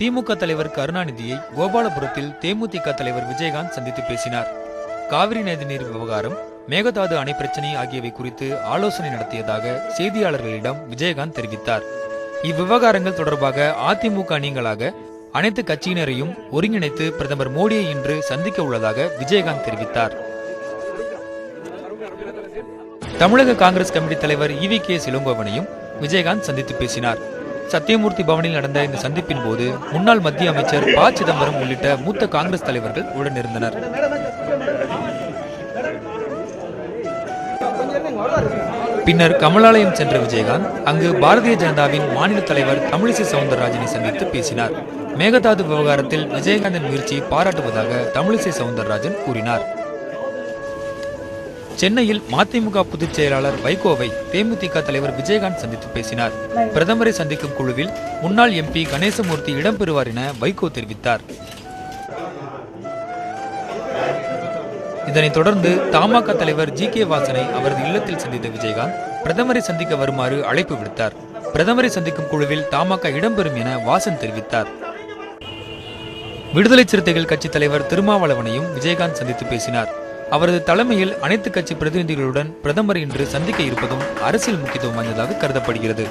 திமுக தலைவர் கருணாநிதியை கோபாலபுரத்தில் தேமுதிக தலைவர் விஜயகாந்த் சந்தித்து பேசினார். காவிரி நதிநீர் விவகாரம், மேகதாது அணை பிரச்சினை ஆகியவை குறித்து ஆலோசனை நடத்தியதாக செய்தியாளர்களிடம் விஜயகாந்த் தெரிவித்தார். இவ்விவகாரங்கள் தொடர்பாக அதிமுக நீங்களாக அனைத்து கட்சியினரையும் ஒருங்கிணைத்து பிரதமர் மோடியை இன்று சந்திக்க உள்ளதாக விஜயகாந்த் தெரிவித்தார். தமிழக காங்கிரஸ் கமிட்டி தலைவர் EVK இளங்கோவனையும் விஜயகாந்த் சந்தித்து பேசினார். சத்தியமூர்த்தி பவனில் நடந்த இந்த சந்திப்பின் போது முன்னாள் மத்திய அமைச்சர் ப. சிதம்பரம் உள்ளிட்ட மூத்த காங்கிரஸ் தலைவர்கள் உடனிருந்தனர். பின்னர் கமலாலயம் சென்ற விஜயகாந்த் அங்கு பாரதிய ஜனதாவின் மாநில தலைவர் தமிழிசை சவுந்தரராஜனை சந்தித்து பேசினார். மேகதாது விவகாரத்தில் விஜயகாந்தின் முயற்சியை பாராட்டுவதாக தமிழிசை சவுந்தரராஜன் கூறினார். சென்னையில் மதிமுக பொதுச் செயலாளர் வைகோவை தேமுதிக தலைவர் விஜயகாந்த் சந்தித்து பேசினார். பிரதமரை சந்திக்கும் குழுவில் முன்னாள் MP கணேசமூர்த்தி இடம்பெறுவார் என வைகோ தெரிவித்தார். இதனைத் தொடர்ந்து தமாக தலைவர் GK வாசனை அவரது இல்லத்தில் சந்தித்த விஜயகாந்த் பிரதமரை சந்திக்க வருமாறு அழைப்பு விடுத்தார். பிரதமரை சந்திக்கும் குழுவில் தமாக இடம்பெறும் என வாசன் தெரிவித்தார். விடுதலை சிறுத்தைகள் கட்சி தலைவர் திருமாவளவனையும் விஜயகாந்த் சந்தித்து பேசினார். அவரது தலைமையில் அனைத்து கட்சி பிரதிநிதிகளுடன் பிரதமர் இன்று சந்திக்க இருப்பதும் அரசியல் முக்கியத்துவம் வாய்ந்ததாக கருதப்படுகிறது.